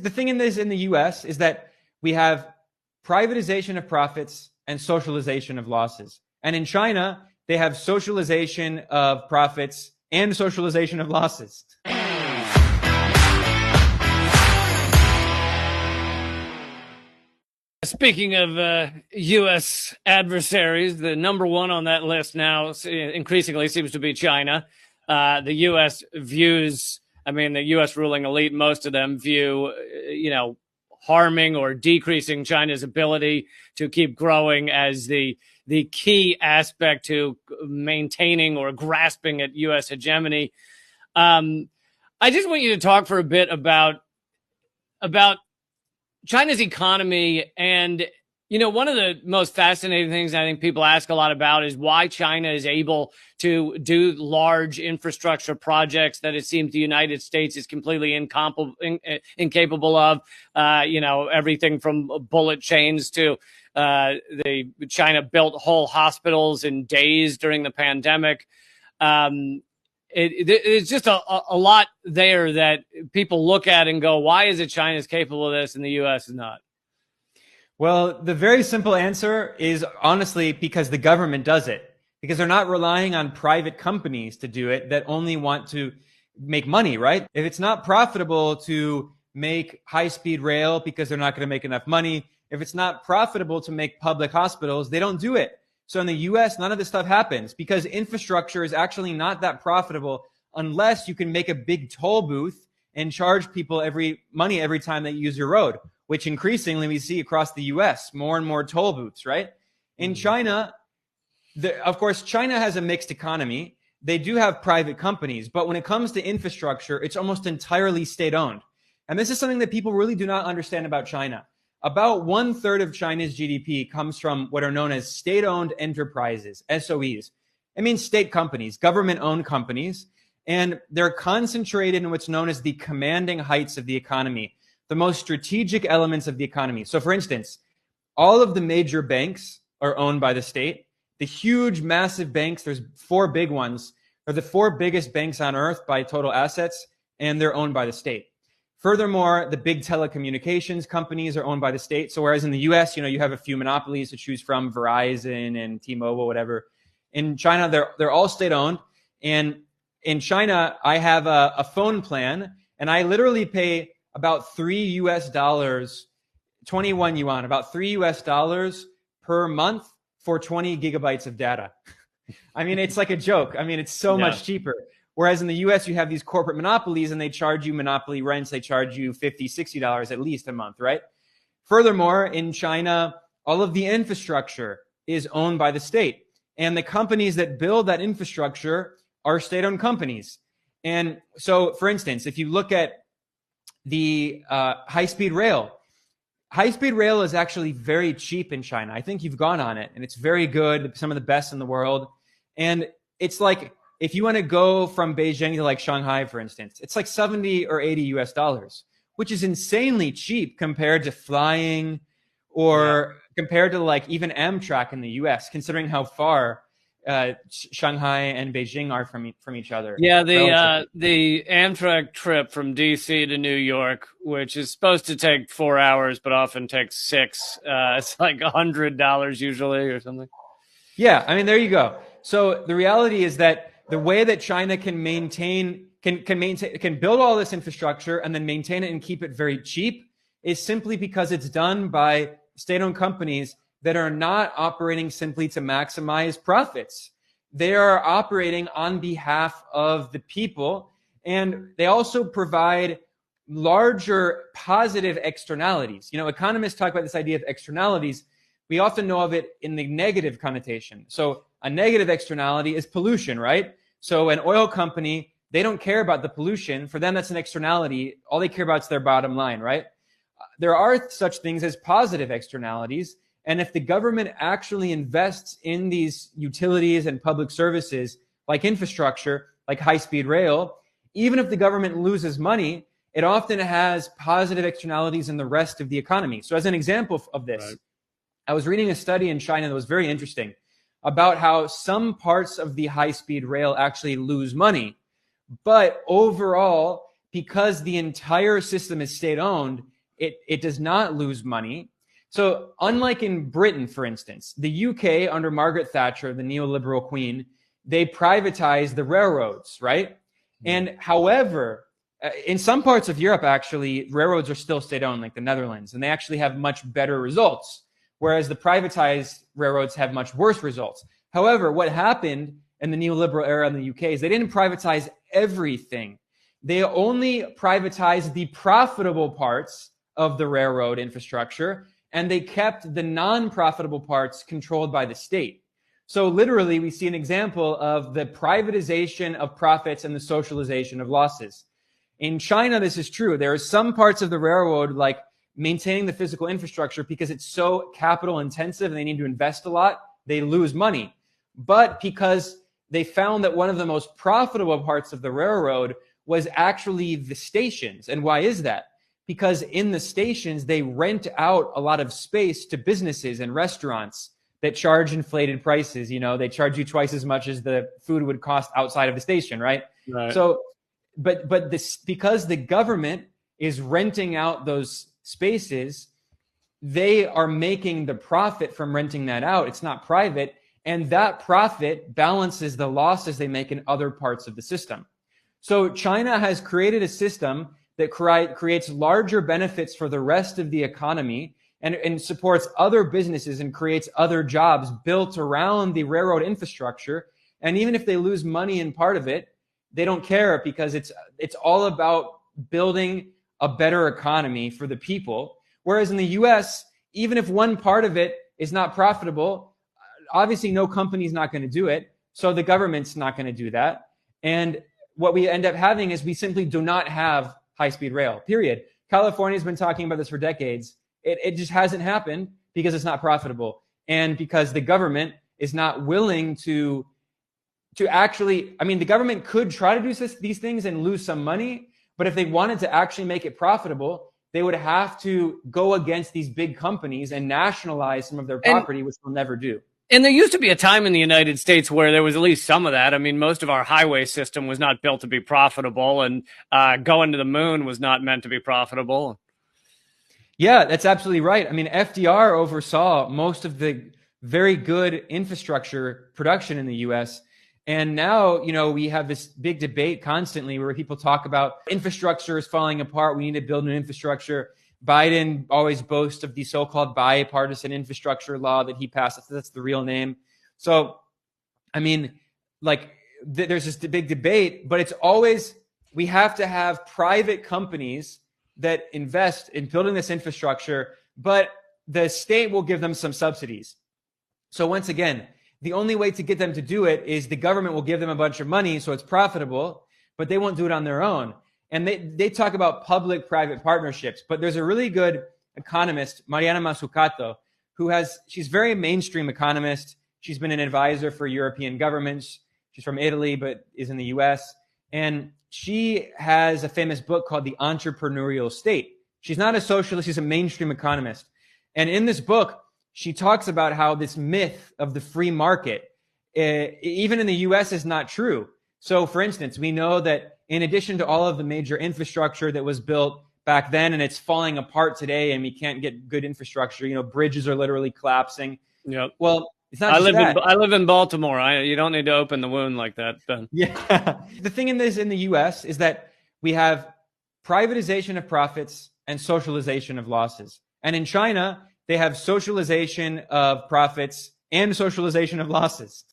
the thing in the U.S. is that we have privatization of profits and socialization of losses. And in China, they have socialization of profits and socialization of losses. Speaking of U.S. adversaries, the number one on that list now increasingly seems to be China. The U.S. views, the U.S. ruling elite, most of them view, harming or decreasing China's ability to keep growing as the key aspect to maintaining or grasping at U.S. hegemony. I just want you to talk for a bit about China's economy. And, one of the most fascinating things I think people ask a lot about is why China is able to do large infrastructure projects that it seems the United States is completely incapable of, everything from bullet chains to China built whole hospitals in days during the pandemic. It's just a lot there that people look at and go, why is it China's capable of this and the U.S. is not? Well, the very simple answer is honestly because the government does it, because they're not relying on private companies to do it that only want to make money, right? If it's not profitable to make high-speed rail because they're not going to make enough money, if it's not profitable to make public hospitals, they don't do it. So in the US, none of this stuff happens because infrastructure is actually not that profitable unless you can make a big toll booth and charge people money every time they use your road, which increasingly we see across the US, more and more toll booths, right? In China, of course, China has a mixed economy. They do have private companies, but when it comes to infrastructure, it's almost entirely state-owned. And this is something that people really do not understand about China. About 1/3 of China's GDP comes from what are known as state-owned enterprises, SOEs. It means state companies, government-owned companies, and they're concentrated in what's known as the commanding heights of the economy, the most strategic elements of the economy. So for instance, all of the major banks are owned by the state. The huge, massive banks, there's 4 big ones, are the 4 biggest banks on earth by total assets, and they're owned by the state. Furthermore, the big telecommunications companies are owned by the state. So whereas in the US, you have a few monopolies to choose from, Verizon and T-Mobile, whatever. In China, they're all state-owned. And in China, I have a phone plan, and I literally pay about $3, 21 yuan, about $3 per month for 20 gigabytes of data. It's like a joke. It's so much cheaper. Whereas in the US, you have these corporate monopolies and they charge you monopoly rents. They charge you $50, $60 at least a month, right? Furthermore, in China, all of the infrastructure is owned by the state. And the companies that build that infrastructure are state-owned companies. And so, for instance, if you look at the high-speed rail is actually very cheap in China. I think you've gone on it, and it's very good, some of the best in the world. And it's like, if you want to go from Beijing to like Shanghai, for instance, it's like $70 or $80, which is insanely cheap compared to flying or compared to like even Amtrak in the US, considering how far Shanghai and Beijing are from each other. Yeah, the Amtrak trip from DC to New York, which is supposed to take 4 hours, but often takes 6. It's like $100 usually or something. Yeah, there you go. So the reality is that the way that China can build all this infrastructure and then maintain it and keep it very cheap is simply because it's done by state-owned companies that are not operating simply to maximize profits. They are operating on behalf of the people, and they also provide larger positive externalities. Economists talk about this idea of externalities. We often know of it in the negative connotation. So a negative externality is pollution, right? So an oil company, they don't care about the pollution. For them, that's an externality. All they care about is their bottom line, right? There are such things as positive externalities. And if the government actually invests in these utilities and public services like infrastructure, like high-speed rail, even if the government loses money, it often has positive externalities in the rest of the economy. So as an example of this, right, I was reading a study in China that was very interesting about how some parts of the high-speed rail actually lose money. But overall, because the entire system is state-owned, it does not lose money. So unlike in Britain, for instance, the UK under Margaret Thatcher, the neoliberal queen, they privatized the railroads, right? And however, in some parts of Europe, actually, railroads are still state-owned, like the Netherlands, and they actually have much better results, whereas the privatized railroads have much worse results. However, what happened in the neoliberal era in the UK is they didn't privatize everything. They only privatized the profitable parts of the railroad infrastructure, and they kept the non-profitable parts controlled by the state. So literally, we see an example of the privatization of profits and the socialization of losses. In China, this is true. There are some parts of the railroad, like maintaining the physical infrastructure, because it's so capital intensive and they need to invest a lot, they lose money. But because they found that one of the most profitable parts of the railroad was actually the stations. And why is that? Because in the stations, they rent out a lot of space to businesses and restaurants that charge inflated prices. You know, they charge you twice as much as the food would cost outside of the station, right? Right. So, but this, because the government is renting out those spaces, they are making the profit from renting that out. It's not private. And that profit balances the losses they make in other parts of the system. So China has created a system that creates larger benefits for the rest of the economy and supports other businesses and creates other jobs built around the railroad infrastructure. And even if they lose money in part of it, they don't care, because it's all about building a better economy for the people. Whereas in the US, even if one part of it is not profitable, obviously no company's not going to do it. So the government's not going to do that. And what we end up having is we simply do not have high-speed rail, period. California's been talking about this for decades. It just hasn't happened because it's not profitable, and because the government is not willing to actually, I mean, the government could try to do these things and lose some money, but if they wanted to actually make it profitable, they would have to go against these big companies and nationalize some of their property, which they'll never do. And there used to be a time in the United States where there was at least some of that. I mean, most of our highway system was not built to be profitable, and going to the moon was not meant to be profitable. Yeah, that's absolutely right. I mean, FDR oversaw most of the very good infrastructure production in the US. And now, you know, we have this big debate constantly where people talk about infrastructure is falling apart. We need to build new infrastructure. Biden always boasts of the so-called bipartisan infrastructure law that he passed. That's the real name. So, I mean, like, there's this big debate, but it's always, we have to have private companies that invest in building this infrastructure, but the state will give them some subsidies. So once again, the only way to get them to do it is the government will give them a bunch of money so it's profitable, but they won't do it on their own. And they talk about public-private partnerships, but there's a really good economist, Mariana Mazzucato, she's very mainstream economist. She's been an advisor for European governments. She's from Italy, but is in the US. And she has a famous book called The Entrepreneurial State. She's not a socialist, she's a mainstream economist. And in this book, she talks about how this myth of the free market, even in the US, is not true. So for instance, we know that in addition to all of the major infrastructure that was built back then, and it's falling apart today, and we can't get good infrastructure, you know, bridges are literally collapsing. Yep. Well, it's not just that. I live in Baltimore. You don't need to open the wound like that, Ben. Yeah. The thing in the US is that we have privatization of profits and socialization of losses. And in China, they have socialization of profits and socialization of losses.